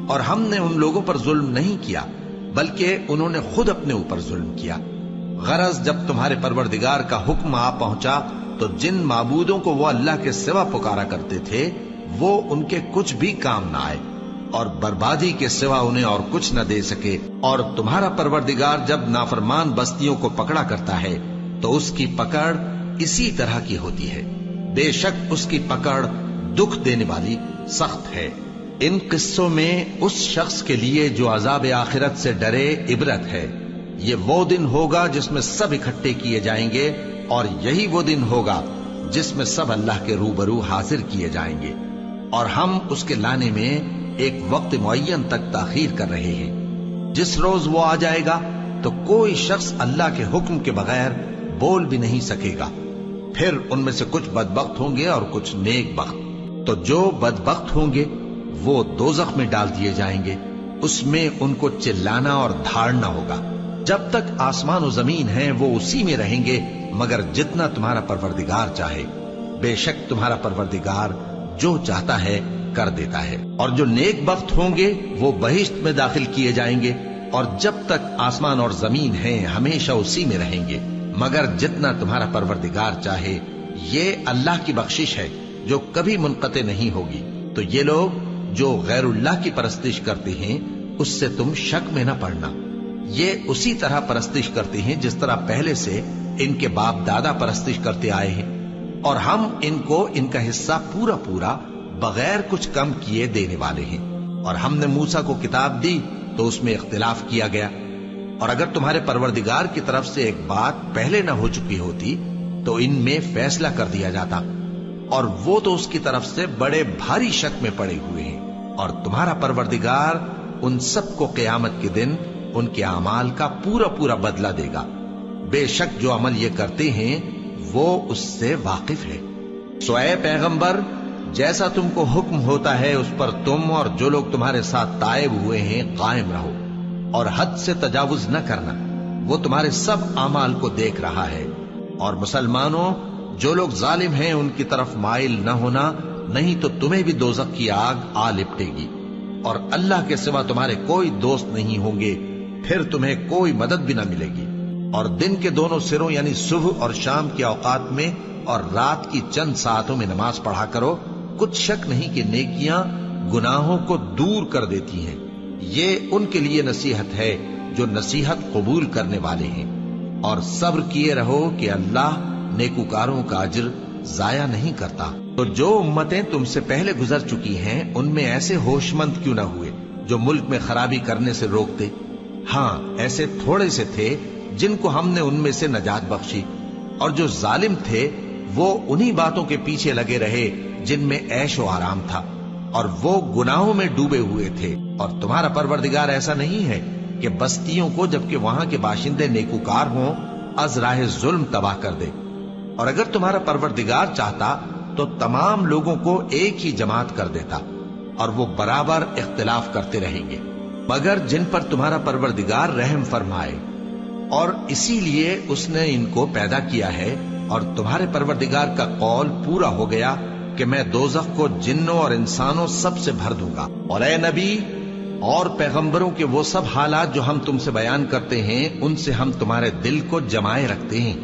A: اور ہم نے ان لوگوں پر ظلم نہیں کیا، بلکہ انہوں نے خود اپنے اوپر ظلم کیا۔ غرض جب تمہارے پروردگار کا حکم آ پہنچا تو جن معبودوں کو وہ اللہ کے سوا پکارا کرتے تھے وہ ان کے کچھ بھی کام نہ آئے، اور بربادی کے سوا انہیں اور کچھ نہ دے سکے۔ اور تمہارا پروردگار جب نافرمان بستیوں کو پکڑا کرتا ہے تو اس کی پکڑ اسی طرح کی ہوتی ہے، بے شک اس کی پکڑ دکھ دینے والی سخت ہے۔ ان قصوں میں اس شخص کے لیے جو عذاب آخرت سے ڈرے عبرت ہے۔ یہ وہ دن ہوگا جس میں سب اکٹھے کیے جائیں گے، اور یہی وہ دن ہوگا جس میں سب اللہ کے روبرو حاضر کیے جائیں گے، اور ہم اس کے لانے میں ایک وقت معین تک تاخیر کر رہے ہیں۔ جس روز وہ آ جائے گا تو کوئی شخص اللہ کے حکم کے بغیر بول بھی نہیں سکے گا۔ پھر ان میں سے کچھ بدبخت ہوں گے اور کچھ نیک بخت۔ تو جو بدبخت ہوں گے وہ دوزخ میں ڈال دیے جائیں گے، اس میں ان کو چلانا اور دھاڑنا ہوگا۔ جب تک آسمان و زمین ہیں وہ اسی میں رہیں گے مگر جتنا تمہارا پروردگار چاہے۔ بے شک تمہارا پروردگار جو چاہتا ہے کر دیتا ہے۔ اور جو نیک بخت ہوں گے وہ بہشت میں داخل کیے جائیں گے، اور جب تک آسمان اور زمین ہیں ہمیشہ اسی میں رہیں گے مگر جتنا تمہارا پروردگار چاہے۔ یہ اللہ کی بخشش ہے جو کبھی منقطع نہیں ہوگی۔ تو یہ لوگ جو غیر اللہ کی پرستش کرتے ہیں اس سے تم شک میں نہ پڑنا۔ یہ اسی طرح پرستش کرتے ہیں جس طرح پہلے سے ان کے باپ دادا پرستش کرتے آئے ہیں، اور ہم ان کو ان کا حصہ پورا پورا بغیر کچھ کم کیے دینے والے ہیں۔ اور ہم نے موسیٰ کو کتاب دی تو اس میں اختلاف کیا گیا، اور اگر تمہارے پروردگار کی طرف سے ایک بات پہلے نہ ہو چکی ہوتی تو ان میں فیصلہ کر دیا جاتا، اور وہ تو اس کی طرف سے بڑے بھاری شک میں پڑے ہوئے ہیں۔ اور تمہارا پروردگار ان سب کو قیامت کے دن ان کے اعمال کا پورا پورا بدلہ دے گا۔ بے شک جو عمل یہ کرتے ہیں وہ اس سے واقف ہے۔ سو اے پیغمبر، جیسا تم کو حکم ہوتا ہے اس پر تم اور جو لوگ تمہارے ساتھ تائب ہوئے ہیں قائم رہو، اور حد سے تجاوز نہ کرنا، وہ تمہارے سب اعمال کو دیکھ رہا ہے۔ اور مسلمانوں، جو لوگ ظالم ہیں ان کی طرف مائل نہ ہونا، نہیں تو تمہیں بھی دوزخ کی آگ آ لپٹے گی، اور اللہ کے سوا تمہارے کوئی دوست نہیں ہوں گے، پھر تمہیں کوئی مدد بھی نہ ملے گی۔ اور دن کے دونوں سروں یعنی صبح اور شام کے اوقات میں اور رات کی چند ساعتوں میں نماز پڑھا کرو، کچھ شک نہیں کہ نیکیاں گناہوں کو دور کر دیتی ہیں۔ یہ ان کے لیے نصیحت ہے جو نصیحت قبول کرنے والے ہیں۔ اور صبر کیے رہو کہ اللہ نیکوکاروں کا اجر ضائع نہیں کرتا۔ تو جو امتیں تم سے پہلے گزر چکی ہیں ان میں ایسے ہوش مند کیوں نہ ہوئے جو ملک میں خرابی کرنے سے روکتے؟ ہاں، ایسے تھوڑے سے تھے جن کو ہم نے ان میں سے نجات بخشی، اور جو ظالم تھے وہ انہی باتوں کے پیچھے لگے رہے جن میں عیش و آرام تھا، اور وہ گناہوں میں ڈوبے ہوئے تھے۔ اور تمہارا پروردگار ایسا نہیں ہے کہ بستیوں کو جبکہ وہاں کے باشندے نیکوکار ہوں از راہ ظلم تباہ کر دے۔ اور اگر تمہارا پروردگار چاہتا تو تمام لوگوں کو ایک ہی جماعت کر دیتا، اور وہ برابر اختلاف کرتے رہیں گے، مگر جن پر تمہارا پروردگار رحم فرمائے، اور اسی لیے اس نے ان کو پیدا کیا ہے۔ اور تمہارے پروردگار کا قول پورا ہو گیا کہ میں دوزخ کو جنوں اور انسانوں سب سے بھر دوں گا۔ اور اے نبی اور پیغمبروں کے وہ سب حالات جو ہم تم سے بیان کرتے ہیں ان سے ہم تمہارے دل کو جمائے رکھتے ہیں،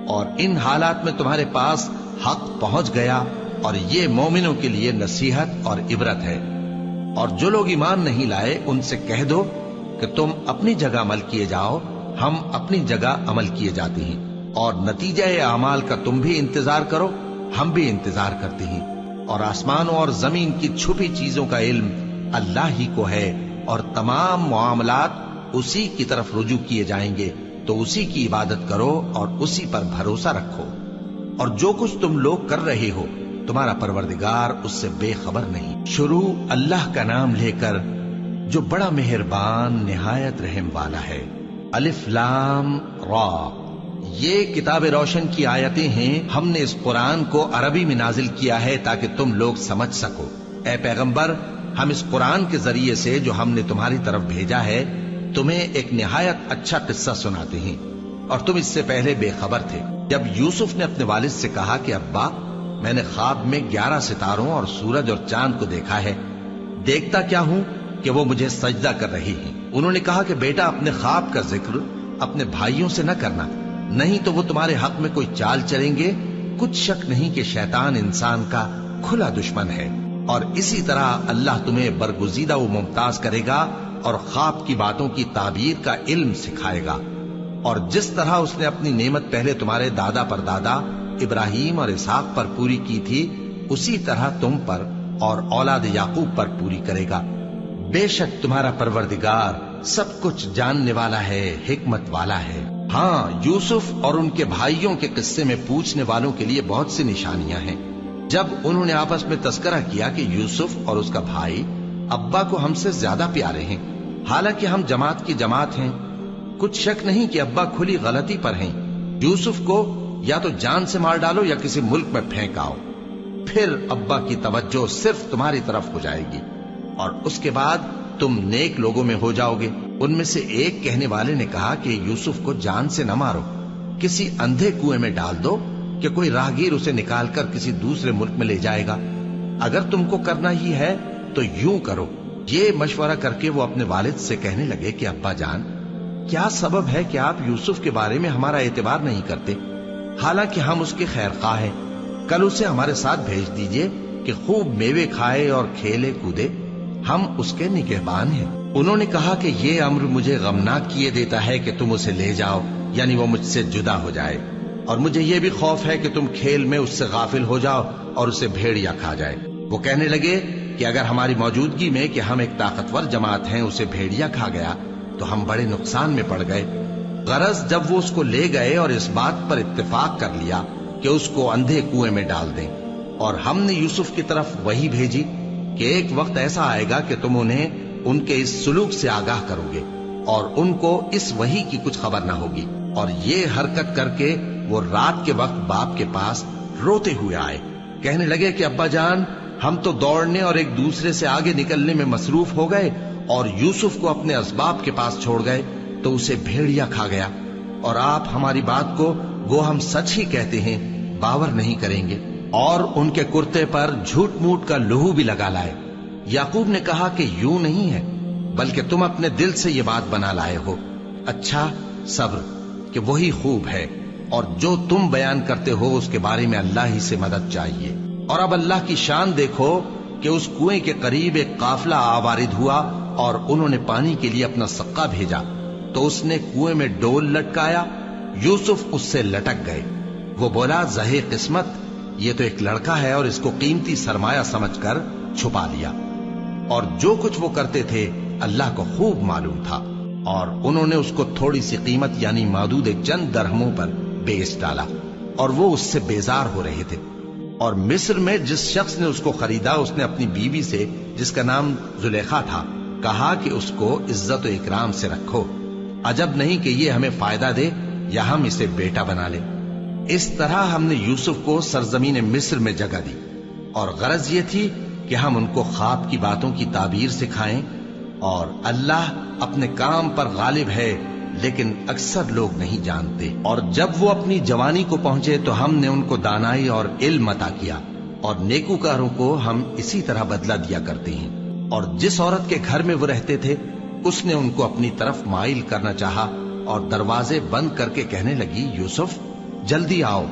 A: اور ان حالات میں تمہارے پاس حق پہنچ گیا، اور یہ مومنوں کے لیے نصیحت اور عبرت ہے۔ اور جو لوگ ایمان نہیں لائے ان سے کہہ دو کہ تم اپنی جگہ عمل کیے جاؤ، ہم اپنی جگہ عمل کیے جاتے ہیں، اور نتیجہ اعمال کا تم بھی انتظار کرو، ہم بھی انتظار کرتے ہیں۔ اور آسمانوں اور زمین کی چھپی چیزوں کا علم اللہ ہی کو ہے، اور تمام معاملات اسی کی طرف رجوع کیے جائیں گے۔ تو اسی کی عبادت کرو اور اسی پر بھروسہ رکھو، اور جو کچھ تم لوگ کر رہے ہو تمہارا پروردگار اس سے بے خبر نہیں۔ شروع اللہ کا نام لے کر جو بڑا مہربان نہایت رحم والا ہے۔ الف لام را، یہ کتاب روشن کی آیتیں ہیں۔ ہم نے اس قرآن کو عربی میں نازل کیا ہے تاکہ تم لوگ سمجھ سکو۔ اے پیغمبر، ہم اس قرآن کے ذریعے سے جو ہم نے تمہاری طرف بھیجا ہے تمہیں ایک نہایت اچھا قصہ سناتے ہیں، اور تم اس سے پہلے بے خبر تھے۔ جب یوسف نے اپنے والد سے کہا کہ ابا، میں نے خواب میں 11 ستاروں اور سورج اور چاند کو دیکھا ہے، دیکھتا کیا ہوں کہ وہ مجھے سجدہ کر رہی ہیں۔ انہوں نے کہا کہ بیٹا، اپنے خواب کا ذکر اپنے بھائیوں سے نہ کرنا، نہیں تو وہ تمہارے حق میں کوئی چال چلیں گے۔ کچھ شک نہیں کہ شیطان انسان کا کھلا دشمن ہے، اور اسی طرح اللہ تمہیں برگزیدہ و ممتاز کرے گا اور خواب کی باتوں کی تعبیر کا علم سکھائے گا، اور جس طرح اس نے اپنی نعمت پہلے تمہارے دادا پر دادا ابراہیم اور اسحاق پر پوری کی تھی، اسی طرح تم پر اور اولاد یعقوب پر پوری کرے گا۔ بے شک تمہارا پروردگار سب کچھ جاننے والا ہے، حکمت والا ہے۔ ہاں، یوسف اور ان کے بھائیوں کے قصے میں پوچھنے والوں کے لیے بہت سی نشانیاں ہیں۔ جب انہوں نے آپس میں تذکرہ کیا کہ یوسف اور اس کا بھائی ابا کو ہم سے زیادہ پیارے ہیں، حالانکہ ہم جماعت کی جماعت ہیں، کچھ شک نہیں کہ ابا کھلی غلطی پر ہیں۔ یوسف کو یا تو جان سے مار ڈالو یا کسی ملک میں پھینک آؤ، پھر ابا کی توجہ صرف تمہاری طرف ہو جائے گی، اور اس کے بعد تم نیک لوگوں میں ہو جاؤ گے۔ ان میں سے ایک کہنے والے نے کہا کہ یوسف کو جان سے نہ مارو، کسی اندھے کنویں میں ڈال دو کہ کوئی راہگیر اسے نکال کر کسی دوسرے ملک میں لے جائے گا۔ اگر تم کو کرنا ہی ہے تو یوں کرو۔ یہ مشورہ کر کے وہ اپنے والد سے کہنے لگے کہ ابا جان، کیا سبب ہے کہ آپ یوسف کے بارے میں ہمارا اعتبار نہیں کرتے؟ حالانکہ ہم اس کے خیر خواہ ہیں، کل اسے ہمارے ساتھ بھیج دیجئے کہ خوب میوے کھائے اور کھیلے کودے، ہم اس کے نگہبان ہیں۔ انہوں نے کہا کہ یہ امر مجھے غمناک کیے دیتا ہے کہ تم اسے لے جاؤ، یعنی وہ مجھ سے جدا ہو جائے، اور مجھے یہ بھی خوف ہے کہ تم کھیل میں اس سے غافل ہو جاؤ اور اسے بھیڑیا کھا جائے۔ وہ کہنے لگے کہ اگر ہماری موجودگی میں کہ ہم ایک طاقتور جماعت ہیں اسے بھیڑیا کھا گیا تو ہم بڑے نقصان میں پڑ گئے۔ غرض جب وہ اس کو لے گئے اور اس بات پر اتفاق کر لیا کہ اس کو اندھے کنویں میں ڈال دیں، اور ہم نے یوسف کی طرف وحی بھیجی کہ ایک وقت ایسا آئے گا کہ تم انہیں ان کے اس سلوک سے آگاہ کرو گے، اور ان کو اس وحی کی کچھ خبر نہ ہوگی۔ اور یہ حرکت کر کے وہ رات کے وقت باپ کے پاس روتے ہوئے آئے، کہنے لگے کہ ابا جان، ہم تو دوڑنے اور ایک دوسرے سے آگے نکلنے میں مصروف ہو گئے اور یوسف کو اپنے اسباب کے پاس چھوڑ گئے تو اسے بھیڑیا کھا گیا، اور آپ ہماری بات کو گو ہم سچ ہی کہتے ہیں باور نہیں کریں گے، اور ان کے کرتے پر جھوٹ موٹ کا لہو بھی لگا لائے۔ یعقوب نے کہا کہ یوں نہیں ہے، بلکہ تم اپنے دل سے یہ بات بنا لائے ہو۔ اچھا، صبر کہ وہی خوب ہے، اور جو تم بیان کرتے ہو اس کے بارے میں اللہ ہی سے مدد چاہیے۔ اور اب اللہ کی شان دیکھو کہ اس کنویں کے قریب ایک قافلہ آوارد ہوا اور انہوں نے پانی کے لیے اپنا سقا بھیجا، تو اس نے کنویں میں ڈول لٹکایا، یوسف اس سے لٹک گئے۔ وہ بولا، زہے قسمت، یہ تو ایک لڑکا ہے، اور اس کو قیمتی سرمایہ سمجھ کر چھپا لیا۔ اور جو کچھ وہ کرتے تھے اللہ کو خوب معلوم تھا، اور انہوں نے اس کو تھوڑی سی قیمت یعنی معدود چند درہموں پر بیچ ڈالا، اور وہ اس سے بیزار ہو رہے تھے۔ اور مصر میں جس شخص نے اس کو خریدا، اس نے اپنی بیوی سے جس کا نام زلیخا تھا کہا کہ اس کو عزت و اکرام سے رکھو، عجب نہیں کہ یہ ہمیں فائدہ دے یا ہم اسے بیٹا بنا لیں۔ اس طرح ہم نے یوسف کو سرزمین مصر میں جگہ دی، اور غرض یہ تھی کہ ہم ان کو خواب کی باتوں کی تعبیر سکھائیں، اور اللہ اپنے کام پر غالب ہے لیکن اکثر لوگ نہیں جانتے۔ اور جب وہ اپنی جوانی کو پہنچے تو ہم نے ان کو دانائی اور علم عطا کیا، اور نیکوکاروں کو ہم اسی طرح بدلہ دیا کرتے ہیں۔ اور جس عورت کے گھر میں وہ رہتے تھے اس نے ان کو اپنی طرف مائل کرنا چاہا، اور دروازے بند کر کے کہنے لگی، یوسف جلدی آؤ۔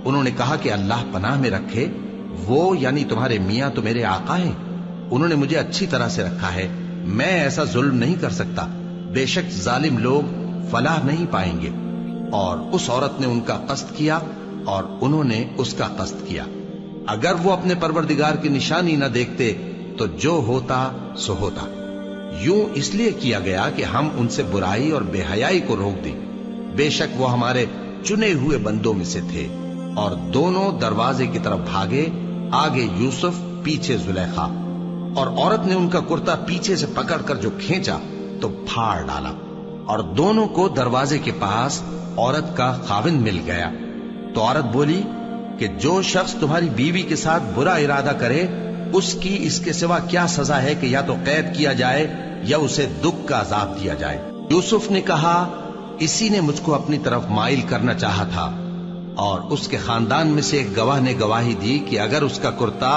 A: انہوں نے کہا کہ اللہ پناہ میں رکھے، وہ یعنی تمہارے میاں تو میرے آقا ہیں، انہوں نے مجھے اچھی طرح سے رکھا ہے، میں ایسا ظلم نہیں کر سکتا، بے شک ظالم لوگ فلاح نہیں پائیں گے۔ اور اس عورت نے ان کا قصد کیا اور انہوں نے اس کا قصد کیا۔ اگر وہ اپنے پروردگار کی نشانی نہ دیکھتے تو جو ہوتا سو ہوتا۔ یوں اس لیے کیا گیا کہ ہم ان سے برائی اور بے حیائی کو روک دیں، بے شک وہ ہمارے چنے ہوئے بندوں میں سے تھے۔ اور دونوں دروازے کی طرف بھاگے، آگے یوسف پیچھے زلیخا، اور عورت نے ان کا کرتا پیچھے سے پکڑ کر جو کھینچا تو پھاڑ ڈالا، اور دونوں کو دروازے کے پاس عورت کا خاوند مل گیا۔ تو عورت بولی کہ جو شخص تمہاری بیوی کے ساتھ برا ارادہ کرے اس کی اس کے سوا کیا سزا ہے کہ یا تو قید کیا جائے یا اسے دکھ کا عذاب دیا جائے۔ یوسف نے کہا اسی نے مجھ کو اپنی طرف مائل کرنا چاہا تھا، اور اس کے خاندان میں سے ایک گواہ نے گواہی دی کہ اگر اس کا کرتا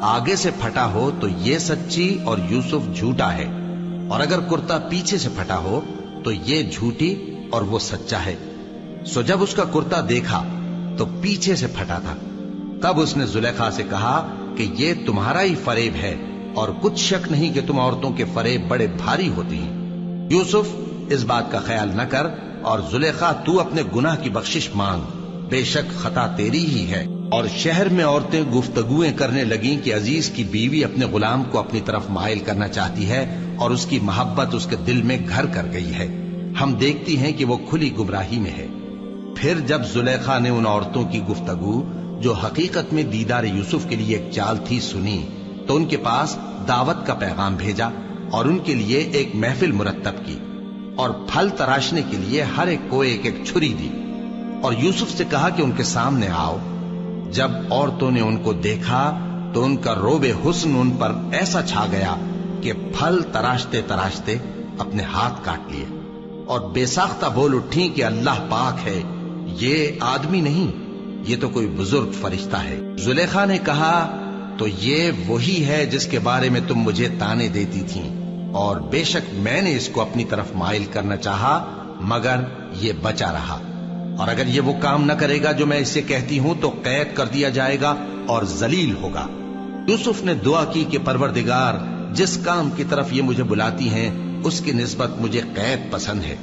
A: آگے سے پھٹا ہو تو یہ سچی اور یوسف جھوٹا ہے، اور اگر کرتا پیچھے سے پھٹا ہو تو یہ جھوٹی اور وہ سچا ہے۔ سو جب اس کا کرتا دیکھا تو پیچھے سے پھٹا تھا، تب اس نے زلیخا سے کہا کہ یہ تمہارا ہی فریب ہے، اور کچھ شک نہیں کہ تم عورتوں کے فریب بڑے بھاری ہوتے ہیں۔ یوسف اس بات کا خیال نہ کر، اور زلیخا تو اپنے گناہ کی بخشش مانگ، بے شک خطا تیری ہی ہے۔ اور شہر میں عورتیں گفتگویں کرنے لگیں کہ عزیز کی بیوی اپنے غلام کو اپنی طرف مائل کرنا چاہتی ہے، اور اس کی محبت اس کے دل میں گھر کر گئی ہے، ہم دیکھتی ہیں کہ وہ کھلی گمراہی میں ہے۔ پھر جب زلیخا نے ان عورتوں کی گفتگو جو حقیقت میں دیدار یوسف کے لیے ایک چال تھی سنی، تو ان کے پاس دعوت کا پیغام بھیجا اور ان کے لیے ایک محفل مرتب کی، اور پھل تراشنے کے لیے ہر ایک کو ایک ایک چھری دی، اور یوسف سے کہا کہ ان کے سامنے آؤ۔ جب عورتوں نے ان کو دیکھا تو ان کا روب حسن ان پر ایسا چھا گیا کہ پھل تراشتے تراشتے اپنے ہاتھ کاٹ لیے، اور بے ساختہ بول اٹھی کہ اللہ پاک ہے، یہ آدمی نہیں، یہ تو کوئی بزرگ فرشتہ ہے۔ زلیخا نے کہا تو یہ وہی ہے جس کے بارے میں تم مجھے تانے دیتی تھیں، اور بے شک میں نے اس کو اپنی طرف مائل کرنا چاہا مگر یہ بچا رہا، اور اگر یہ وہ کام نہ کرے گا جو میں اسے کہتی ہوں تو قید کر دیا جائے گا اور ذلیل ہوگا۔ یوسف نے دعا کی کہ پروردگار جس کام کی طرف یہ مجھے بلاتی ہیں اس کی نسبت مجھے قید پسند ہے،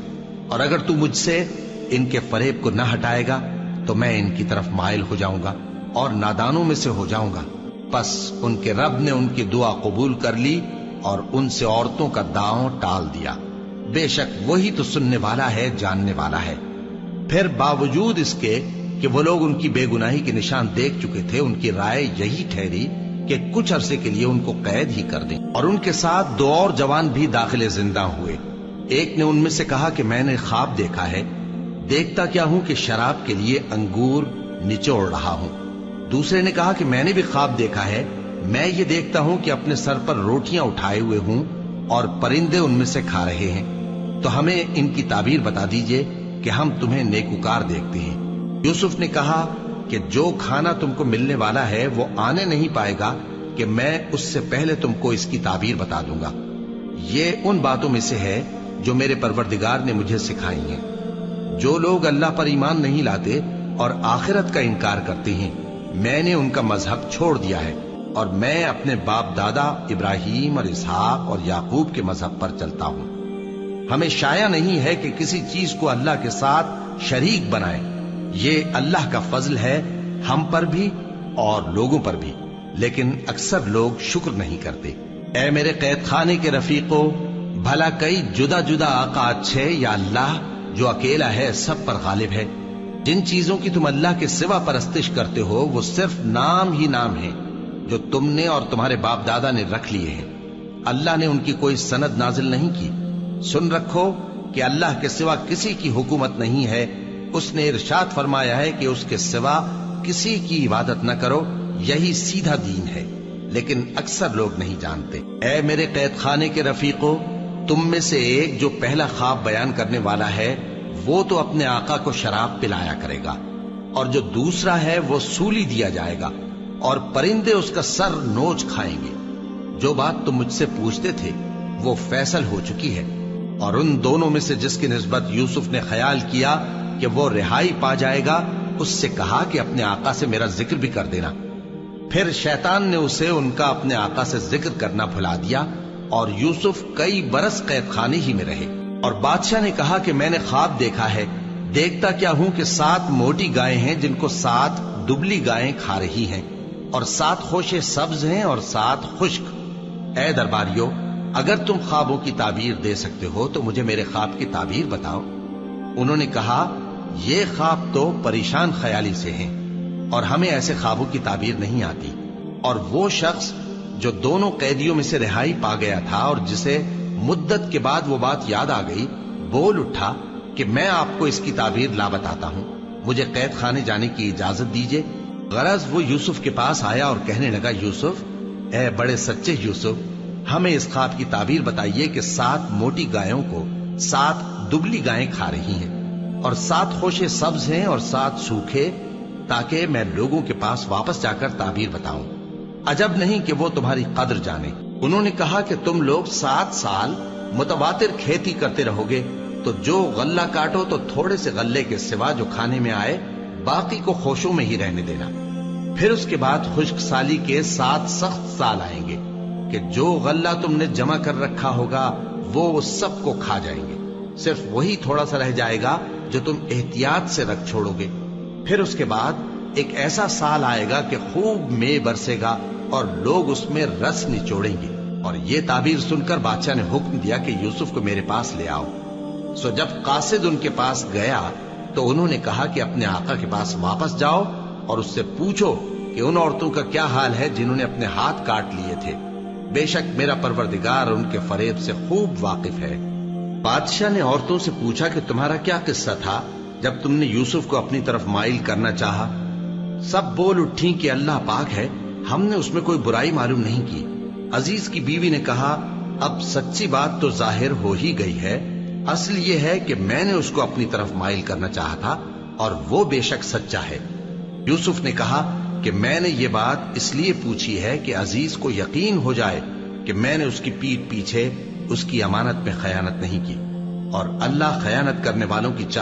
A: اور اگر تو مجھ سے ان کے فریب کو نہ ہٹائے گا تو میں ان کی طرف مائل ہو جاؤں گا اور نادانوں میں سے ہو جاؤں گا۔ پس ان کے رب نے ان کی دعا قبول کر لی اور ان سے عورتوں کا داؤں ٹال دیا، بے شک وہی تو سننے والا ہے، جاننے والا ہے۔ پھر باوجود اس کے کہ وہ لوگ ان کی بے گناہی کے نشان دیکھ چکے تھے، ان کی رائے یہی ٹھہری کہ کچھ عرصے کے لیے ان کو قید ہی کر دیں، اور ان کے ساتھ دو اور جوان بھی داخل زندہ ہوئے۔ ایک نے ان میں سے کہا کہ میں نے خواب دیکھا ہے، دیکھتا کیا ہوں کہ شراب کے لیے انگور نچوڑ رہا ہوں۔ دوسرے نے کہا کہ میں نے بھی خواب دیکھا ہے، میں یہ دیکھتا ہوں کہ اپنے سر پر روٹیاں اٹھائے ہوئے ہوں اور پرندے ان میں سے کھا رہے ہیں، تو ہمیں ان کی تعبیر بتا دیجئے کہ ہم تمہیں نیکوکار دیکھتے ہیں۔ یوسف نے کہا کہ جو کھانا تم کو ملنے والا ہے وہ آنے نہیں پائے گا کہ میں اس سے پہلے تم کو اس کی تعبیر بتا دوں گا۔ یہ ان باتوں میں سے ہے جو میرے پروردگار نے مجھے سکھائی ہیں۔ جو لوگ اللہ پر ایمان نہیں لاتے اور آخرت کا انکار کرتے ہیں، میں نے ان کا مذہب چھوڑ دیا ہے، اور میں اپنے باپ دادا ابراہیم اور اسحاق اور یعقوب کے مذہب پر چلتا ہوں۔ ہمیں شایع نہیں ہے کہ کسی چیز کو اللہ کے ساتھ شریک بنائیں، یہ اللہ کا فضل ہے ہم پر بھی اور لوگوں پر بھی، لیکن اکثر لوگ شکر نہیں کرتے۔ اے میرے قید خانے کے رفیقو، بھلا کئی جدا جدا آقا اچھے یا اللہ جو اکیلا ہے سب پر غالب ہے؟ جن چیزوں کی تم اللہ کے سوا پرستش کرتے ہو وہ صرف نام ہی نام ہیں جو تم نے اور تمہارے باپ دادا نے رکھ لیے ہیں، اللہ نے ان کی کوئی سند نازل نہیں کی۔ سن رکھو کہ اللہ کے سوا کسی کی حکومت نہیں ہے، اس نے ارشاد فرمایا ہے کہ اس کے سوا کسی کی عبادت نہ کرو، یہی سیدھا دین ہے، لیکن اکثر لوگ نہیں جانتے۔ اے میرے قید خانے کے رفیقو، تم میں سے ایک جو پہلا خواب بیان کرنے والا ہے وہ تو اپنے آقا کو شراب پلایا کرے گا، اور جو دوسرا ہے وہ سولی دیا جائے گا، اور پرندے اس کا سر نوچ کھائیں گے۔ جو بات تم مجھ سے پوچھتے تھے وہ فیصل ہو چکی ہے، اور ان دونوں میں سے جس کی نسبت یوسف نے خیال کیا کہ وہ رہائی پا جائے گا، اس سے کہا کہ اپنے آقا سے میرا ذکر بھی کر دینا۔ پھر شیطان نے اسے ان کا اپنے آقا سے ذکر کرنا بھلا دیا، اور یوسف کئی برس قید خانے ہی میں رہے۔ اور بادشاہ نے کہا کہ میں نے خواب دیکھا ہے، دیکھتا کیا ہوں کہ 7 موٹی گائیں ہیں جن کو 7 دبلی گائیں کھا رہی ہیں، اور 7 خوشے سبز ہیں اور 7 خشک۔ اے درباریو، اگر تم خوابوں کی تعبیر دے سکتے ہو تو مجھے میرے خواب کی تعبیر بتاؤ۔ انہوں نے کہا یہ خواب تو پریشان خیالی سے ہیں اور ہمیں ایسے خوابوں کی تعبیر نہیں آتی۔ اور وہ شخص جو دونوں قیدیوں میں سے رہائی پا گیا تھا اور جسے مدت کے بعد وہ بات یاد آ گئی، بول اٹھا کہ میں آپ کو اس کی تعبیر لا بتاتا ہوں، مجھے قید خانے جانے کی اجازت دیجیے۔ غرض وہ یوسف کے پاس آیا اور کہنے لگا، یوسف، اے بڑے سچے یوسف، ہمیں اس خواب کی تعبیر بتائیے کہ 7 موٹی گایوں کو 7 دبلی گائیں کھا رہی ہیں، اور 7 خوشے سبز ہیں اور 7 سوکھے، تاکہ میں لوگوں کے پاس واپس جا کر تعبیر بتاؤں۔ عجب نہیں کہ وہ تمہاری قدر جانے۔ انہوں نے کہا کہ تم لوگ 7 سال متواتر کھیتی کرتے رہو گے، تو جو غلہ کاٹو تو تھوڑے سے غلے کے سوا جو کھانے میں آئے باقی کو خوشوں میں ہی رہنے دینا۔ پھر اس کے بعد خشک سالی کے 7 سخت سال آئیں گے کہ جو غلہ تم نے جمع کر رکھا ہوگا وہ سب کو کھا جائیں گے، صرف وہی تھوڑا سا رہ جائے گا جو تم احتیاط سے رکھ چھوڑو گے۔ پھر اس کے بعد ایک ایسا سال آئے گا کہ خوب مے برسے گا اور لوگ اس میں رس نچوڑیں گے۔ اور یہ تعبیر سن کر بادشاہ نے حکم دیا کہ یوسف کو میرے پاس لے آؤ۔ سو جب قاصد ان کے پاس گیا تو انہوں نے کہا کہ اپنے آقا کے پاس واپس جاؤ اور اس سے پوچھو کہ ان عورتوں کا کیا حال ہے جنہوں نے اپنے ہاتھ کاٹ لیے تھے، بے شک میرا پروردگار ان کے فریب سے خوب واقف ہے۔ بادشاہ نے عورتوں سے پوچھا کہ تمہارا کیا قصہ تھا جب تم نے یوسف کو اپنی طرف مائل کرنا چاہا؟ سب بول اٹھیں کہ اللہ پاک ہے، ہم نے اس میں کوئی برائی معلوم نہیں کی۔ عزیز کی بیوی نے کہا، اب سچی بات تو ظاہر ہو ہی گئی ہے، اصل یہ ہے کہ میں نے اس کو اپنی طرف مائل کرنا چاہا تھا اور وہ بے شک سچا ہے۔ یوسف نے کہا کہ میں نے یہ بات اس لیے پوچھی ہے کہ عزیز کو یقین ہو جائے کہ میں نے اس کی پیٹھ پیچھے اس کی امانت میں خیانت نہیں کی، اور اللہ خیانت کرنے والوں کی